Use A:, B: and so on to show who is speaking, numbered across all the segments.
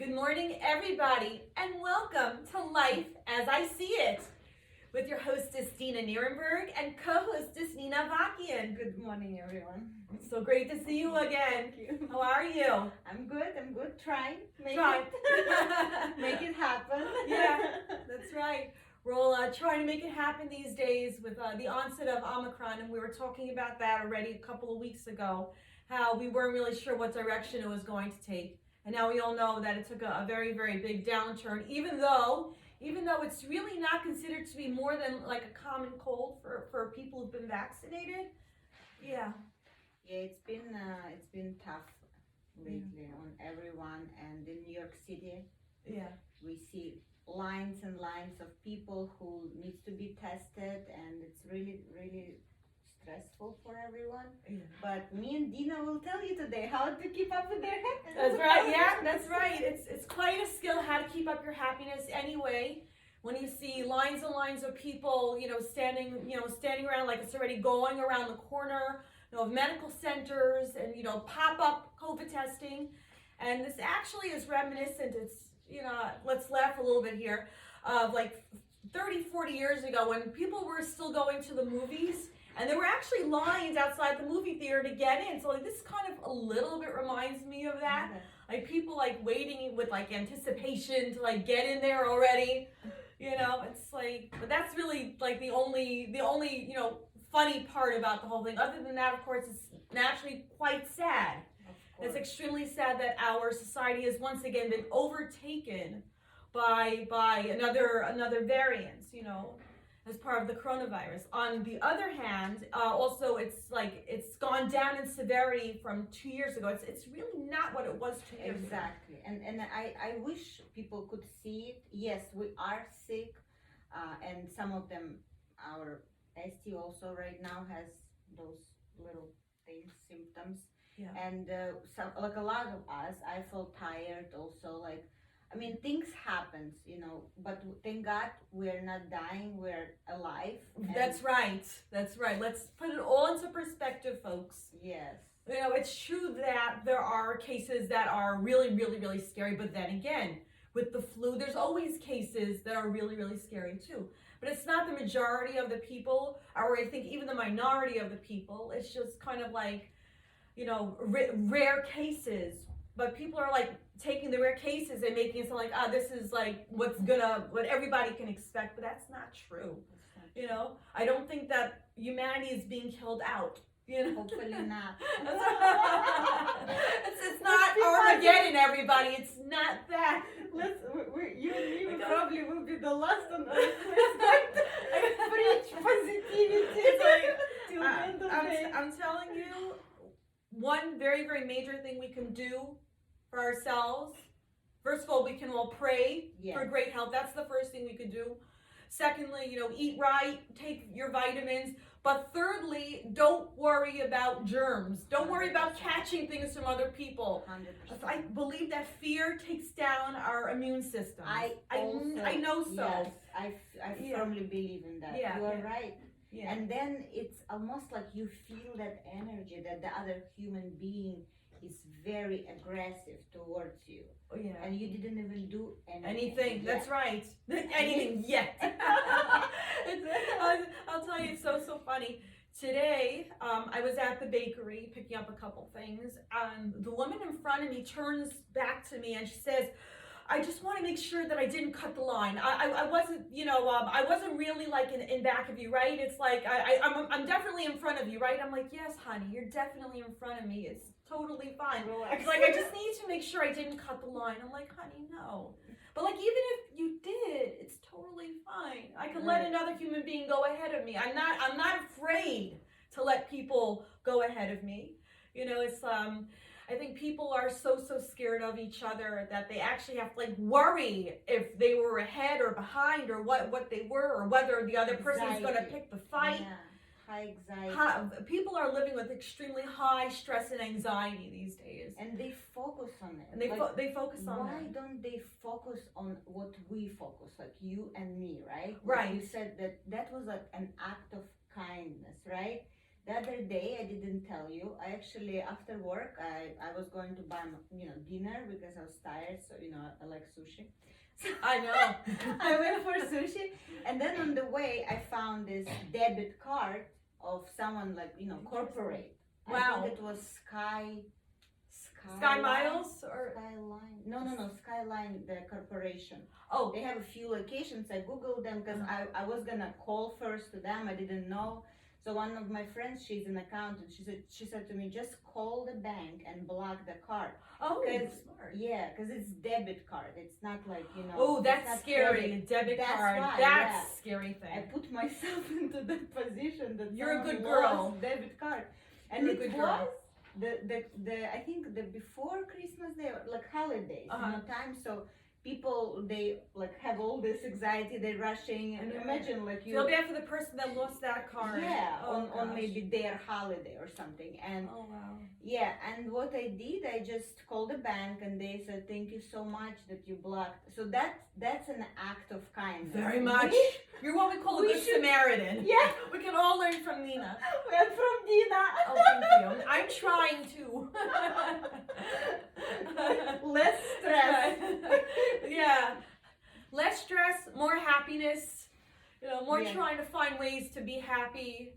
A: Good morning, everybody, and welcome to Life as I See It with your hostess, Dena and co-hostess, Avakyan.
B: Good morning, everyone.
A: It's so great to see you again.
B: Thank you.
A: How are you?
B: I'm good. Trying. Make it happen.
A: Yeah, that's right. We're all trying to make it happen these days with the onset of Omicron, and we were talking about that already a couple of weeks ago, how we weren't really sure what direction it was going to take. And now we all know that it took a very, very big downturn, even though it's really not considered to be more than like a common cold for people who've been vaccinated. Yeah.
B: Yeah, it's been tough lately on everyone, and in New York City, we see lines and lines of people who needs to be tested, and it's really, really stressful for everyone.
A: Yeah.
B: But me and Dena will tell you today how to keep up with their happiness.
A: That's right. Yeah, that's right. It's quite a skill how to keep up your happiness anyway. When you see lines and lines of people, standing around like it's already going around the corner, of medical centers and, pop-up COVID testing. And this actually is reminiscent. It's, let's laugh a little bit here, of like 30, 40 years ago when people were still going to the movies. And there were actually lines outside the movie theater to get in. So like this kind of a little bit reminds me of that.
B: Okay.
A: Like people like waiting with like anticipation to like get in there already. It's like, but that's really like the only funny part about the whole thing. Other than that, of course, it's naturally quite sad. It's extremely sad that our society has once again been overtaken by another variant, as part of the coronavirus. On the other hand, also it's gone down in severity from 2 years ago. It's really not what it was 2 years ago.
B: Exactly. And I wish people could see it. Yes, we are sick, and some of them, our ST also right now has those little things, symptoms.
A: Yeah.
B: And some, like a lot of us, I feel tired also, things happens, but thank God we're not dying, we're alive.
A: That's right. Let's put it all into perspective, folks.
B: Yes.
A: It's true that there are cases that are really, really, really scary, but then again, with the flu, there's always cases that are really, really scary too. But it's not the majority of the people, or I think even the minority of the people. It's just kind of like, rare cases. But people are like taking the rare cases and making it sound like, this is like what everybody can expect, but that's not true. I don't think that humanity is being killed out.
B: Hopefully not.
A: It's not Armageddon, everybody. It's not that.
B: You probably will be the last on earth. Preach positivity. Till the end of the day.
A: I'm telling you, one very, very major thing we can do for ourselves. First of all, we can all pray for great health. That's the first thing we could do. Secondly, eat right, take your vitamins. But thirdly, don't worry about germs. Don't worry about catching things from other people.
B: 100%.
A: I believe that fear takes down our immune system.
B: I
A: know so.
B: Yes, I firmly believe in that.
A: Yeah,
B: you are right.
A: Yeah.
B: And then it's almost like you feel that energy that the other human being is very aggressive towards you.
A: Oh, yeah.
B: And you didn't even do
A: anything. That's right. Anything yet. I'll tell you, it's so funny. Today, I was at the bakery picking up a couple things, and the woman in front of me turns back to me and she says, I just want to make sure that I didn't cut the line. I wasn't, I wasn't really like in back of you, right? It's like I'm definitely in front of you, right? I'm like, yes, honey, you're definitely in front of me. It's totally fine. It's like I just need to make sure I didn't cut the line. I'm like, honey, no. But like even if you did, it's totally fine. I can let another human being go ahead of me. I'm not afraid to let people go ahead of me. It's I think people are so scared of each other that they actually have to like worry if they were ahead or behind or what they were or whether the other person is going to pick the fight.
B: Yeah. High anxiety.
A: People are living with extremely high stress and anxiety these days,
B: and they focus on it.
A: And they focus on
B: why
A: it.
B: don't they focus on what we focus, like you and me, right?
A: Right.
B: You said that was an act of kindness, right? The other day, I didn't tell you. I actually, after work, I was going to buy, dinner because I was tired. So, I like sushi.
A: I know.
B: I went for sushi. And then on the way, I found this debit card of someone like, corporate.
A: Wow.
B: I think it was Sky
A: Miles or
B: Skyline. No, Skyline, the corporation.
A: oh,
B: They have a few locations. I googled them because I was gonna call first to them. I didn't know. So one of my friends, she's an accountant. She said to me, just call the bank and block the card.
A: oh,
B: 'Cause-
A: smart.
B: Yeah, because it's debit card. It's not like
A: Oh,
B: it's
A: that's
B: not
A: scary.
B: credit.
A: Debit
B: That's
A: card.
B: why,
A: That's
B: yeah.
A: a scary
B: I
A: thing.
B: put myself into that position that
A: You're a good
B: someone
A: girl.
B: lost debit card, and
A: You're a
B: it
A: good
B: was
A: girl.
B: the I think the before Christmas Day, like holidays, time. So people they like have all this anxiety, they're rushing, and imagine like you.
A: Feel bad for the person that lost that card.
B: Yeah,
A: Oh,
B: on
A: gosh.
B: maybe their holiday or something, and
A: Oh wow.
B: yeah, and what I did, I just called the bank and they said, thank you so much that you blocked. So that's an act of kindness.
A: Very much. You're what we call a
B: we
A: good
B: should-
A: Samaritan.
B: Yeah,
A: We can all learn from Nina.
B: and from Dena.
A: Oh, thank you. I'm trying to.
B: Less stress.
A: Yeah. Less stress, more happiness. More
B: Yeah.
A: trying to find ways to be happy.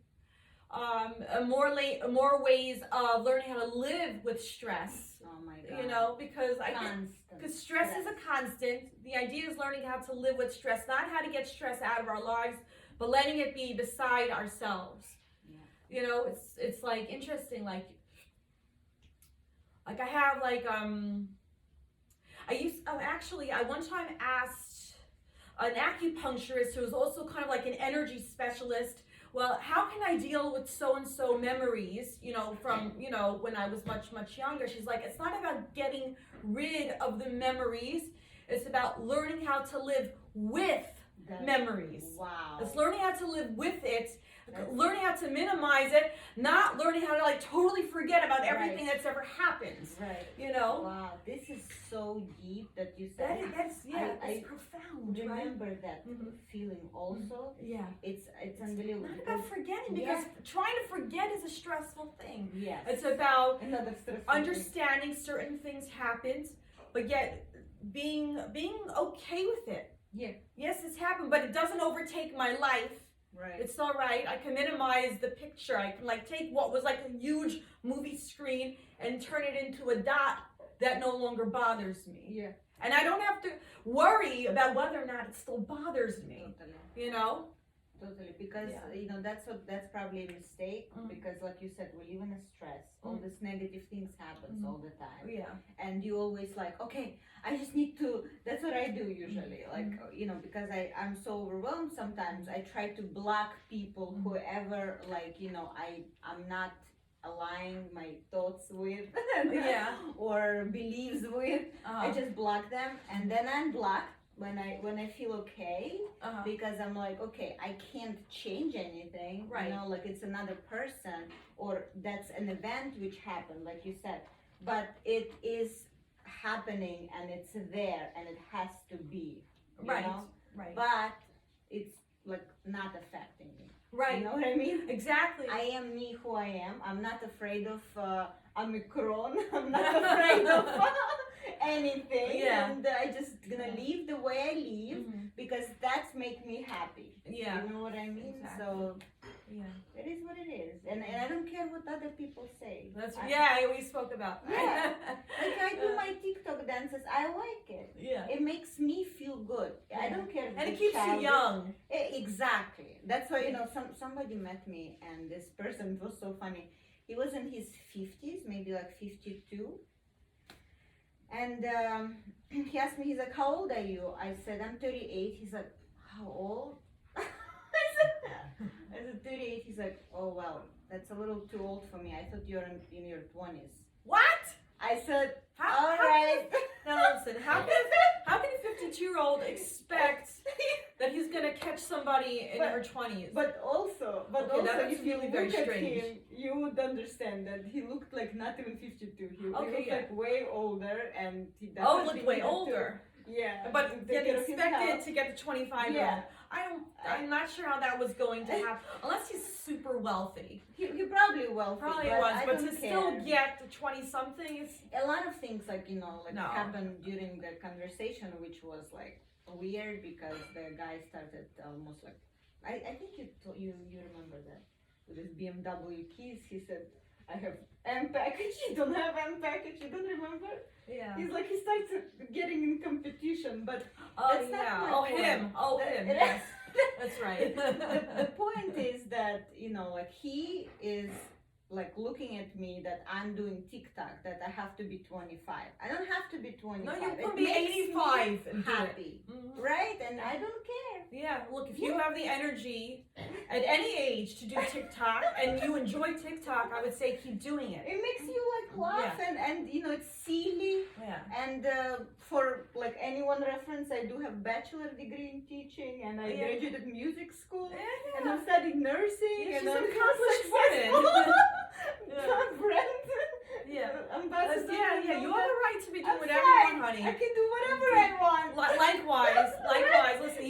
A: More ways of learning how to live with stress.
B: Oh my God.
A: Because
B: Constant.
A: because stress is a constant. The idea is learning how to live with stress, not how to get stress out of our lives, but letting it be beside ourselves.
B: Yeah.
A: It's like interesting. Like I have I one time asked an acupuncturist who was also kind of like an energy specialist, well, how can I deal with so-and-so memories, from, when I was much, much younger? She's like, it's not about getting rid of the memories. It's about learning how to live with memories.
B: Wow.
A: It's learning how to live with it, learning how to minimize it, not learning how to like totally forget about everything that's ever happened.
B: Right. Wow, this is so deep that you said.
A: That's
B: I
A: profound.
B: remember that
A: Mhm.
B: feeling also.
A: Yeah.
B: It's unbelievable.
A: Not about forgetting, because trying to forget is a stressful thing.
B: Yes.
A: It's about
B: Another stress.
A: understanding certain things happened, but yet being okay with it.
B: Yeah.
A: Yes, it's happened, but it doesn't overtake my life.
B: Right.
A: It's all right. I can minimize the picture. I can take what was like a huge movie screen and turn it into a dot that no longer bothers me.
B: Yeah.
A: And I don't have to worry about whether or not it still bothers me.
B: Totally. Totally, because that's probably a mistake.
A: Mhm.
B: Because like you said, we live in a stress. All this negative things happens all the time,
A: Yeah.
B: and you always like, okay, I just need to. That's what I do usually. Like because I'm so overwhelmed sometimes. I try to block people, whoever I'm not aligning my thoughts with, or beliefs with. I just block them, and then unblock when I feel okay, because I'm like, okay, I can't change anything,
A: Right.
B: Like it's another person, or that's an event which happened, like you said, but it is happening and it's there and it has to be,
A: Right. Right.
B: but it's like not affecting me.
A: Right.
B: You know what I mean?
A: Exactly.
B: I am me who I am. I'm not afraid of Omicron. I'm not afraid of anything.
A: Yeah.
B: And I just gonna live the way I live because that's make me happy.
A: Yeah.
B: You know what I mean?
A: Exactly.
B: So
A: Yeah.
B: it is what it is. And I don't care what other people say.
A: We spoke about that.
B: Yeah. Like I do my TikTok dances. I like it.
A: Yeah.
B: It makes me feel good. I don't care. if
A: And it
B: the
A: keeps you
B: child is-
A: young.
B: Exactly. That's why somebody met me, and this person was so funny. He was in his 50s, maybe like 52, and he asked me. He's like, "How old are you?" I said, "I'm 38." He's like, "How old?" I said 38. He's like, "Oh well, that's a little too old for me. I thought you're in your 20s."
A: What?
B: I said, "All
A: How
B: right."
A: Now listen, how can a 52-year-old expect that he's gonna catch somebody in her 20s?
B: But also,
A: that's
B: if you
A: really
B: look
A: very
B: at
A: strange.
B: him, you would understand that he looked like not even 52. He
A: Okay,
B: looked
A: yeah.
B: like way older, and he
A: Oh,
B: definitely
A: he looked way
B: needed to-
A: older.
B: Yeah.
A: But get expected to get the 25-year-old. I'm not sure how that was going to happen, unless he's super wealthy.
B: He probably wealthy.
A: Probably
B: but
A: was,
B: I
A: but
B: don't
A: to
B: care.
A: still get the 20-something is...
B: A lot of things
A: No.
B: happened during the conversation, which was like weird because the guy started almost like, I think you remember that with his BMW keys. He said, I have M package, you don't have M package, you don't remember?
A: Yeah.
B: He's like, he starts getting in competition, but
A: Oh,
B: that's not
A: yeah.
B: my
A: Oh,
B: point.
A: him. Oh, him. Yes. That's right.
B: The point is that, like he is like looking at me that I'm doing TikTok, that I have to be 25. I don't have to be 25.
A: No, you
B: It
A: can be
B: makes
A: 85
B: me
A: and do it.
B: happy,
A: Mhm.
B: right? And I don't care.
A: Yeah, look, if you have the energy at any age to do TikTok and you enjoy TikTok, I would say keep doing it.
B: It makes you like laugh and it's silly.
A: Yeah.
B: And for like anyone reference, I do have bachelor degree in teaching, and I graduated music school, and I studied nursing,
A: Yeah,
B: and
A: she's
B: I'm
A: an accomplished woman.
B: brand ambassador.
A: Yeah, you have the right to be doing
B: I'm
A: whatever
B: fine.
A: you want, honey.
B: I can do whatever I want.
A: Likewise. Listen,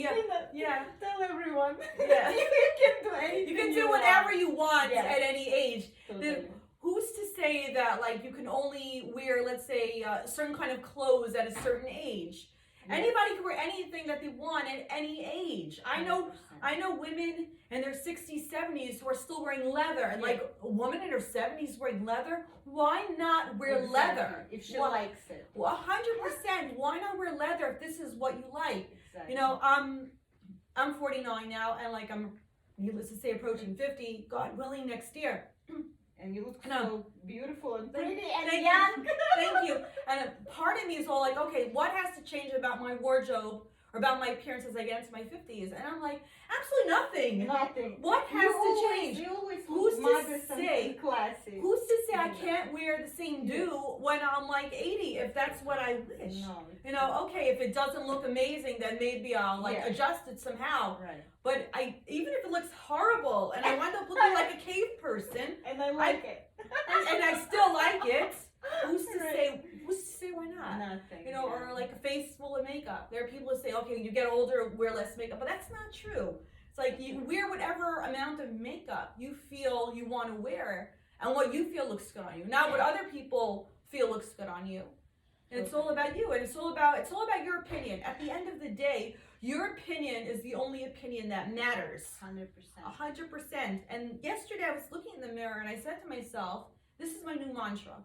A: yeah.
B: Tell everyone.
A: Yeah.
B: You can do anything.
A: You can do whatever you want
B: Yeah.
A: at any age.
B: Totally.
A: Who's to say that like you can only wear, let's say, certain kind of clothes at a certain age?
B: Yes.
A: Anybody can wear anything that they want at any age. I know
B: 100%.
A: women in their 60s, 70s who are still wearing leather, and like a woman in her 70s wearing leather. Why not wear leather
B: if she likes it?
A: 100%. Why not wear leather if this is what you like?
B: Exactly.
A: You know, I'm 49 now, and like I'm, needless to say, approaching 50. God willing, next year.
B: And you look so beautiful and pretty and
A: Thank
B: young.
A: Thank you. And a part of me is all like, okay, what has to change about my wardrobe or about my appearance as I get into my 50s? And I'm like, absolutely nothing.
B: Nothing.
A: What has to change?
B: You always
A: Who's
B: look
A: to
B: modest
A: say?
B: and classy.
A: Who's to say I can't wear the same do when I'm like 80 if that's what I wish?
B: No.
A: You know, okay, if it doesn't look amazing, then maybe I'll like adjust it somehow.
B: Right.
A: But even if it looks horrible and I wind up looking like a cave person,
B: And I like it.
A: and I still like it, who's to say why not?
B: Nothing.
A: You know, or like a face full of makeup. There are people who say, okay, when you get older, wear less makeup, but that's not true. It's like you wear whatever amount of makeup you feel you want to wear, and what you feel looks good on you, not what other people feel looks good on you. And it's all about you, and it's all about your opinion. At the end of the day, your opinion is the only opinion that matters.
B: 100%.
A: 100%. And yesterday I was looking in the mirror and I said to myself, this is my new mantra.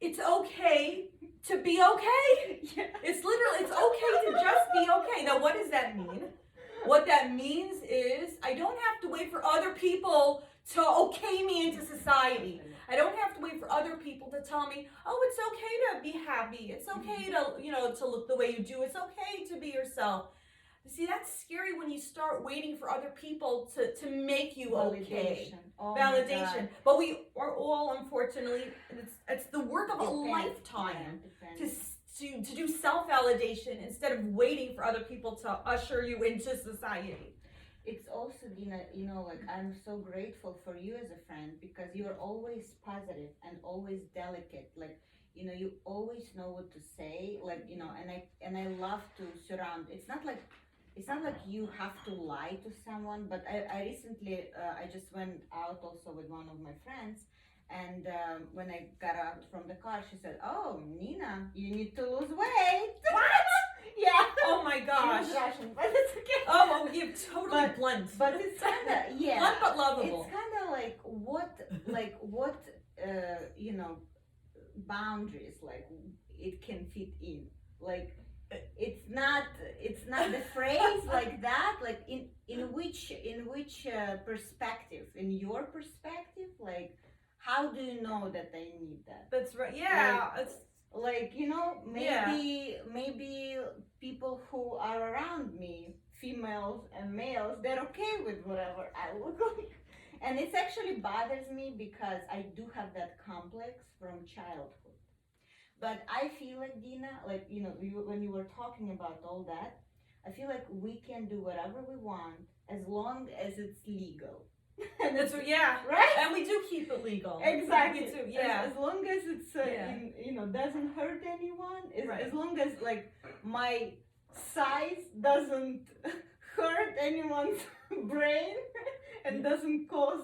A: It's okay to be okay.
B: Yeah.
A: It's okay to just be okay. Now, what does that mean? What that means is I don't have to wait for other people to okay me into society. I don't have to wait for other people to tell me, oh, it's okay to be happy. It's okay to, to look the way you do. It's okay to be yourself. See, that's scary when you start waiting for other people to make you okay. Validation. But we are all, unfortunately, it's the work of a lifetime to do self-validation instead of waiting for other people to usher you into society.
B: It's also, Dena, I'm so grateful for you as a friend because you're always positive and always delicate. Like, you always know what to say. Like, and I love to surround. It's not like you have to lie to someone. But I recently, I just went out also with one of my friends. And when I got out from the car, she said, "Oh, Nina, you need to lose weight."
A: What?
B: Yeah.
A: Oh my gosh.
B: She was Russian, but it's okay.
A: Oh, you're totally blunt.
B: But it's kind of
A: blunt but lovable.
B: It's kind of like what boundaries like it can fit in. Like it's not the phrase like that. Like in which perspective? In your perspective, like. How do you know that I need that?
A: That's right. Yeah.
B: Maybe people who are around me, females and males, they're okay with whatever I look like. And it actually bothers me because I do have that complex from childhood. But I feel like, Dena, when you were talking about all that, I feel like we can do whatever we want as long as it's legal.
A: That's right. And we do keep it legal.
B: Exactly.
A: We do, yeah.
B: As long as it's doesn't hurt anyone. As long as like my size doesn't hurt anyone's brain and doesn't cause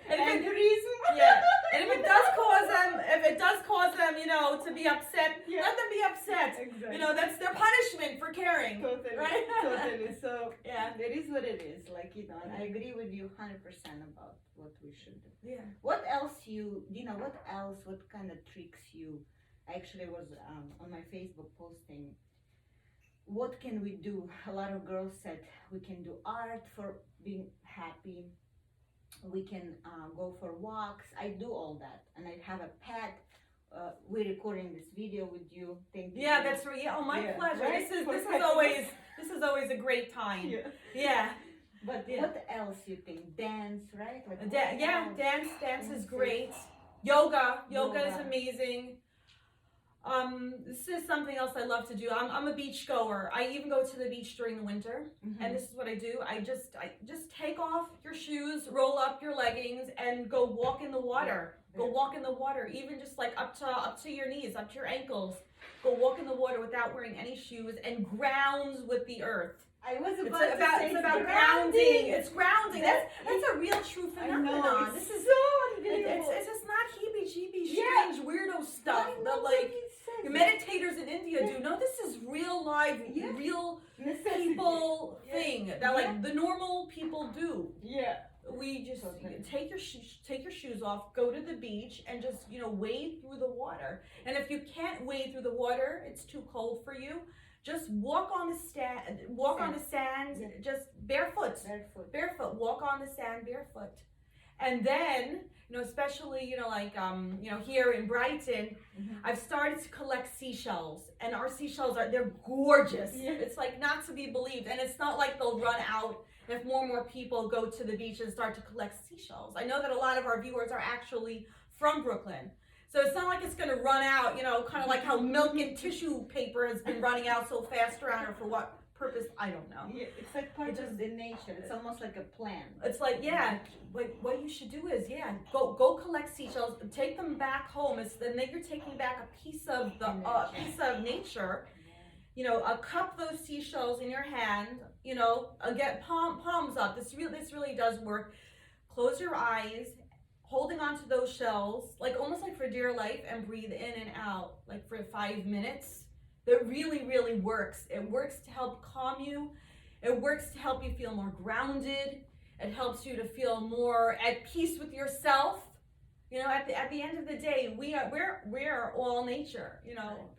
B: aneurysm.
A: Yeah, and if it does cause them, you know, to be upset,
B: Yeah.
A: let them be upset.
B: Exactly.
A: You know, that's their punishment for caring.
B: Totally,
A: Right?
B: totally. So
A: Yeah.
B: it is what it is. Like, you know, and I agree with you 100% about what we should do.
A: Yeah.
B: What else what kind of tricks you, I actually was on my Facebook posting, what can we do? A lot of girls said we can do art for being happy. We can go for walks. I do all that. And I have a pet. We're recording this video with you. Thank you.
A: Yeah, that's right. Yeah, oh, my
B: Yeah,
A: pleasure.
B: right?
A: This
B: For
A: is
B: happiness.
A: always a great time.
B: Yeah.
A: Yeah.
B: But
A: Yeah.
B: what else you think? Dance, right? Like
A: Yeah,
B: what else?
A: dance is
B: Dance
A: great. Yoga is
B: Yoga.
A: amazing. This is something else I love to do. I'm a beach goer. I even go to the beach during the winter,
B: Mhm.
A: and this is what I do. I just take off your shoes, roll up your leggings, and go walk in the water. Go walk in the water, even just like up to your knees, up to your ankles. Go walk in the water without wearing any shoes and grounds with the earth.
B: I was
A: It's
B: about to
A: about,
B: say
A: it's about grounding. It's grounding.
B: That-
A: That's a real true
B: I know.
A: phenomenon.
B: It's
A: This is
B: so unbelievable.
A: it's just not heebie-jeebie,
B: Yeah.
A: strange, weirdo stuff
B: I know
A: that
B: what
A: like
B: he says.
A: the meditators in India do. No, this is real live,
B: Yeah.
A: real
B: Necessity.
A: people
B: Yeah.
A: thing that
B: Yeah.
A: like the normal people do.
B: Yeah.
A: We just
B: Totally.
A: take your shoes off, go to the beach, and just wade through the water. And if you can't wade through the water, it's too cold for you. Just walk on the sand,
B: Yeah.
A: just barefoot. Barefoot, walk on the sand barefoot. And then, especially, here in Brighton,
B: Mhm.
A: I've started to collect seashells, and our seashells they're gorgeous.
B: Yeah.
A: It's like not to be believed, and it's not like they'll run out if more and more people go to the beach and start to collect seashells. I know that a lot of our viewers are actually from Brooklyn. So it's not like it's going to run out, kind of like how milk and tissue paper has been running out so fast around, or for what purpose, I don't know.
B: Yeah, it's like part
A: It
B: of the nature. It's almost like a plant.
A: It's like, yeah, what you should do is, go collect seashells, take them back home, and then you're taking back a piece of piece of nature. Cup those seashells in your hand, get palms up. This really does work. Close your eyes, holding onto those shells, like almost like for dear life, and breathe in and out, like for 5 minutes. That really, really works. It works to help calm you. It works to help you feel more grounded. It helps you to feel more at peace with yourself. At the end of the day, we're all nature.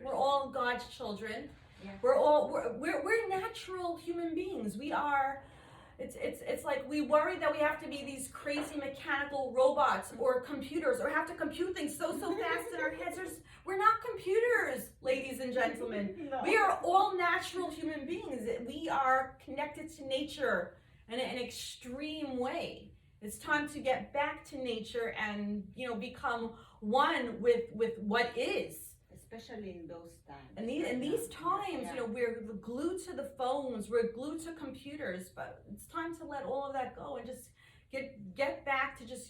A: We're all God's children.
B: Yeah.
A: We're natural human beings. We are. It's like we worry that we have to be these crazy mechanical robots or computers, or have to compute things so fast in our heads. We're not computers, ladies and gentlemen.
B: No.
A: We are all natural human beings. We are connected to nature in an extreme way. It's time to get back to nature and become one with what is.
B: Especially in those times.
A: And these times,
B: Yeah.
A: we're glued to the phones, we're glued to computers, but it's time to let all of that go and just get back to just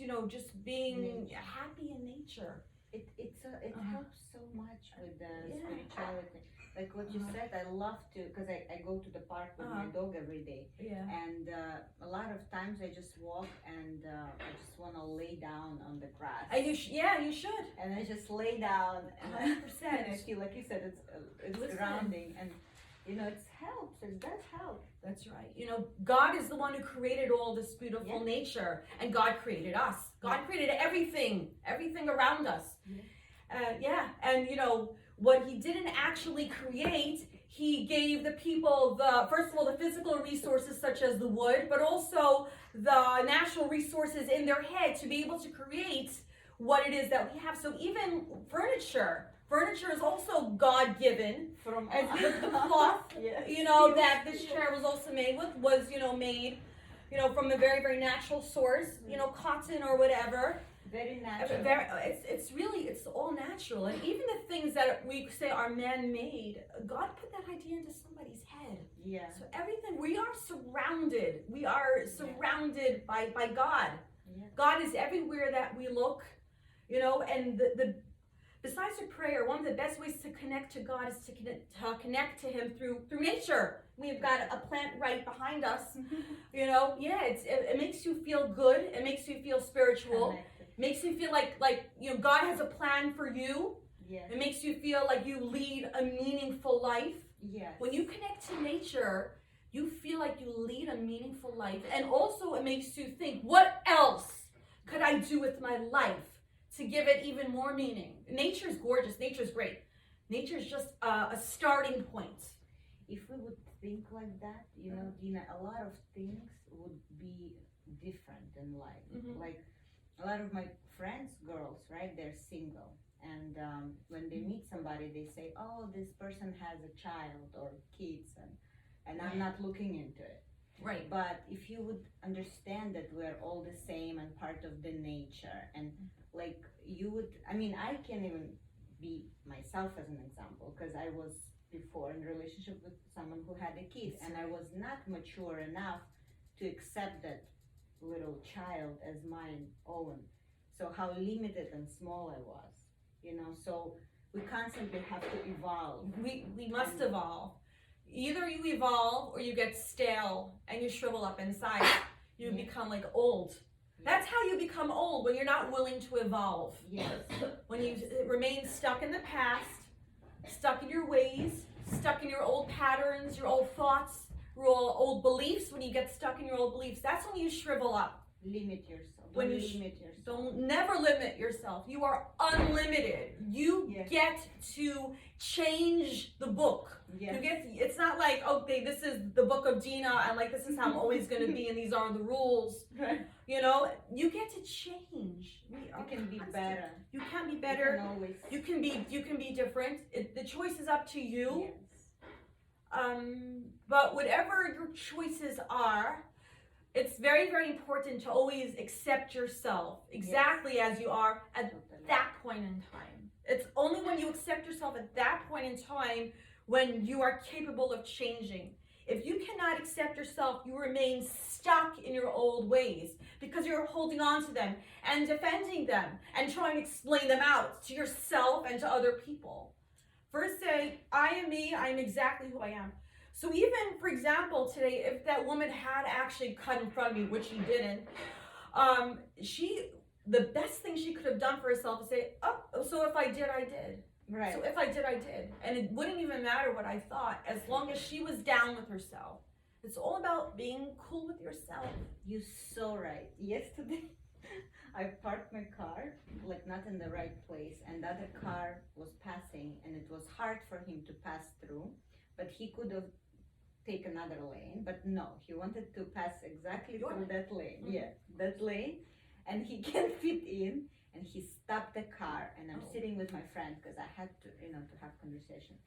A: being happy in nature.
B: It helps so much with the
A: Yeah.
B: spirituality. Like what you said, I love to, because I go to the park with my dog every day.
A: Yeah.
B: And a lot of times I just walk and I just want to lay down on the grass.
A: And you should.
B: And I just lay down and
A: 100%.
B: I feel like you said, it's
A: Listen.
B: grounding, and it helps. It does help.
A: That's right. God is the one who created all this beautiful
B: Yeah.
A: nature, and God created us. God created everything around us. And what he didn't actually create, he gave the people first of all, the physical resources such as the wood, but also the natural resources in their head to be able to create what it is that we have. So even furniture is also God-given.
B: From
A: And the cloth,
B: Yes.
A: that this chair was also made with was, made, from a very, very natural source, cotton or whatever.
B: Very natural.
A: It's all natural. And even the things that we say are man-made, God put that idea into somebody's head.
B: Yeah.
A: So everything, we are surrounded by God.
B: Yeah.
A: God is everywhere that we look, and besides the prayer, one of the best ways to connect to God is to connect to Him through nature. We've got a plant right behind us. You know, yeah, it makes you feel good. It makes you feel spiritual.
B: Connected.
A: Makes you feel like you know, God has a plan for you.
B: Yes.
A: It makes you feel like you lead a meaningful life.
B: Yes.
A: When you connect to nature, you feel like you lead a meaningful life. And also it makes you think, what else could I do with my life to give it even more meaning? Nature's gorgeous. Nature's great. Nature's just a starting point.
B: If we would think like that, you know, Dena, a lot of things would be different in life.
A: Mhm.
B: Like a lot of my friends, girls, right, they're single. And when they meet somebody, they say, oh, this person has a child or kids, and I'm not looking into it.
A: Right.
B: But if you would understand that we're all the same and part of the nature, and like you would, I mean, I can even be myself as an example, because I was before in a relationship with someone who had a kid, and I was not mature enough to accept that little child as mine own. So how limited and small I was, you know, so we constantly have to evolve.
A: We must evolve. Either you evolve or you get stale and you shrivel up inside. You
B: Yeah.
A: become like old. That's how you become old, when you're not willing to evolve.
B: Yes.
A: When you remain stuck in the past, stuck in your ways, stuck in your old patterns, your old thoughts, your old beliefs. When you get stuck in your old beliefs, that's when you shrivel up.
B: Limit yourself.
A: When
B: Don't
A: you
B: limit yourself.
A: Don't never limit yourself. You are unlimited. You
B: Yeah.
A: get to change the book.
B: Yes.
A: You get. It's not like, okay, this is the book of Dena, and like this is how I'm always going to be, and these are the rules.
B: Right.
A: You know, you get to change. We are
B: You can be
A: constant.
B: better.
A: You can be
B: You
A: better.
B: can always.
A: You can be different. The choice is up to you.
B: Yes.
A: But whatever your choices are, it's very, very important to always accept yourself exactly as you are at
B: Totally.
A: that point in time. It's only when you accept yourself at that point in time when you are capable of changing. If you cannot accept yourself, you remain stuck in your old ways because you're holding on to them and defending them and trying to explain them out to yourself and to other people. First say, I am me, I am exactly who I am. So even, for example, today, if that woman had actually cut in front of me, which she didn't, the best thing she could have done for herself is say, oh, so if I did, I did.
B: Right.
A: So if I did, I did. And it wouldn't even matter what I thought, as long as she was down with herself. It's all about being cool with yourself.
B: You're so right. Yesterday, I parked my car, like not in the right place, and the other car was passing, and it was hard for him to pass through, but he could have taken another lane, but no, he wanted to pass exactly
A: Your
B: through
A: lane.
B: that lane.
A: Mhm.
B: Yeah, that lane, and he can't fit in, and he stopped the car, and I'm
A: Oh.
B: sitting with my friend, because I had to, to have conversation,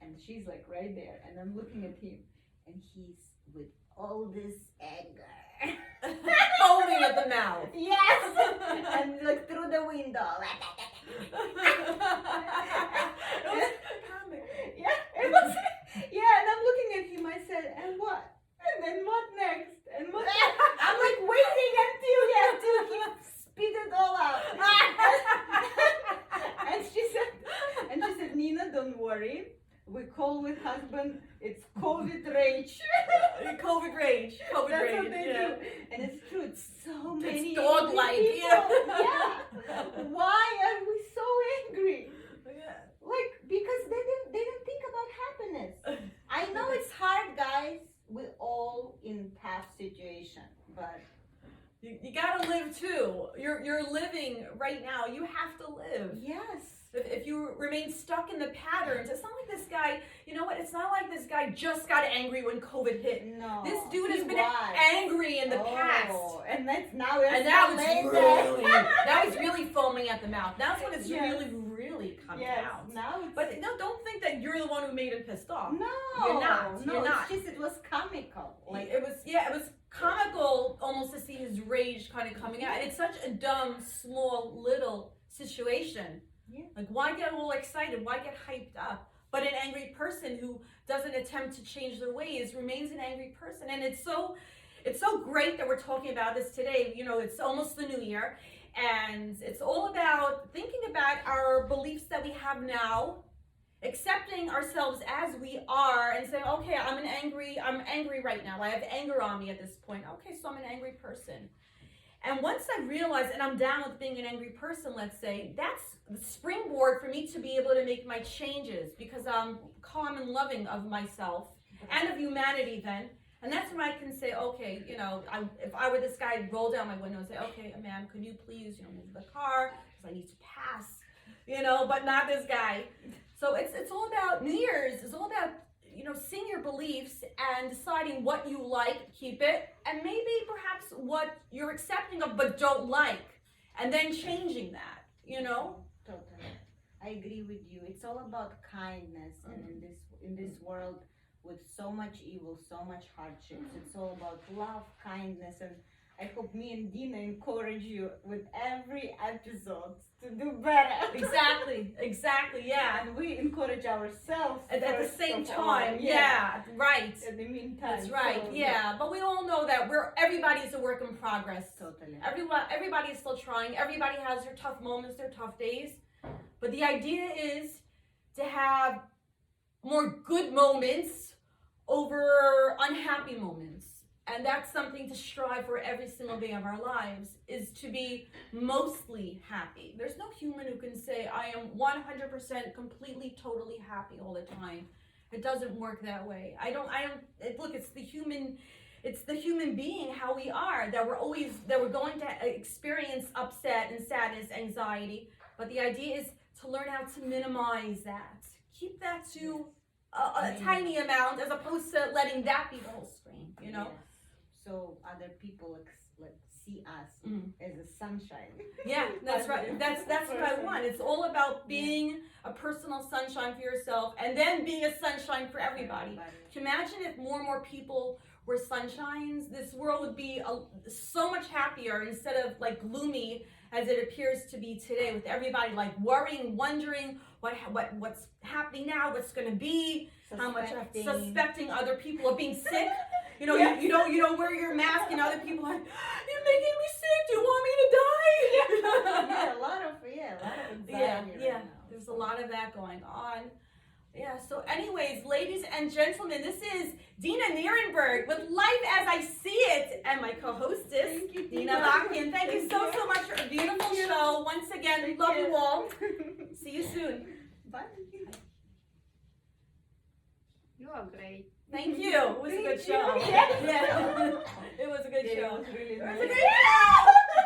B: and she's like right there, and I'm looking at him, and he's with all this anger.
A: Foaming at the mouth.
B: Yes! And like through the window. Yeah, it was, yeah, and I'm looking at him, I said, and what? And then what next? And what next? I'm like waiting until he spit it all out. And she said, Nina, don't worry. We call with husband, it's COVID rage.
A: COVID rage. COVID
B: That's
A: rage.
B: what they
A: yeah.
B: do. And it's true, it's so many
A: dog-like,
B: angry
A: yeah.
B: people. Yeah. Why are we so angry?
A: Yeah.
B: Like, because they didn't think about happiness. I know it's hard, guys. We're all in tough situation, but
A: You gotta live too. You're living right now. You have to live.
B: yes.
A: If you remain stuck in the patterns, it's not like this guy, you know what? It's not like this guy just got angry when COVID hit.
B: No.
A: This dude
B: he
A: has been
B: was.
A: angry in the past.
B: And that's now
A: And now it's
B: later.
A: really, now he's really foaming at the mouth. That's when it's
B: Yes.
A: really coming
B: Yes,
A: out.
B: now it's
A: But no, don't think that you're the one who made him pissed off.
B: no,
A: You're not.
B: No,
A: You're not.
B: it's just it was comical. Like
A: it was comical almost to see his rage kind of coming out. And it's such a dumb, small, little situation.
B: Yeah.
A: Like, why get all excited? Why get hyped up? But an angry person who doesn't attempt to change their ways remains an angry person. And it's so great that we're talking about this today. You know, it's almost the new year. And it's all about thinking about our beliefs that we have now, accepting ourselves as we are, and saying, okay, I'm angry right now. I have anger on me at this point. Okay, so I'm an angry person. And once I realize, and I'm down with being an angry person, let's say, that's the springboard for me to be able to make my changes, because I'm calm and loving of myself and of humanity then. And that's when I can say, okay, if I were this guy, I'd roll down my window and say, okay, ma'am, could you please, move the car, because I need to pass, but not this guy. So it's all about New Year's. It's all about, seeing your beliefs and deciding what you like, keep it, and maybe perhaps what you're accepting of but don't like, and then changing that,
B: Totally. I agree with you. It's all about kindness, and in this world with so much evil, so much hardships, it's all about love, kindness, and I hope me and Dena encourage you with every episode to do better.
A: Exactly, yeah.
B: And we encourage ourselves
A: at the same time, yeah, right.
B: In the meantime.
A: That's right,
B: so,
A: yeah. But we all know that everybody's a work in progress.
B: Totally.
A: Everybody is still trying. Everybody has their tough moments, their tough days. But the idea is to have more good moments over unhappy moments. And that's something to strive for every single day of our lives, is to be mostly happy. There's no human who can say, I am 100% completely, totally happy all the time. It doesn't work that way. Look, it's the human being, how we are, that we're going to experience upset and sadness, anxiety. But the idea is to learn how to minimize that. Keep that to a tiny amount, as opposed to letting that be the whole screen,
B: Yes. So other people see us as a sunshine.
A: Yeah, that's right. That's what I want. It's all about being a personal sunshine for yourself, and then being a sunshine for everybody. Can you imagine if more and more people were sunshines? This world would be so much happier, instead of gloomy as it appears to be today, with everybody worrying, wondering what's happening now, what's going to be, how much suspecting other people of being sick. You don't wear your mask, and other people are like, you're making me sick. Do you want me to die?
B: A lot of anxiety.
A: Yeah. There's a lot of that going on. Yeah. So, anyways, ladies and gentlemen, this is Dena Nierenberg with Life as I See It, and my co-hostess, Dena Avakyan. Thank you so much for a beautiful show. Once again, we love you all. See you soon.
B: Bye.
C: You are great.
A: Thank you. It was a good show. Yeah. It was a good show.
B: It was really
A: It was
B: nice.
A: a good show.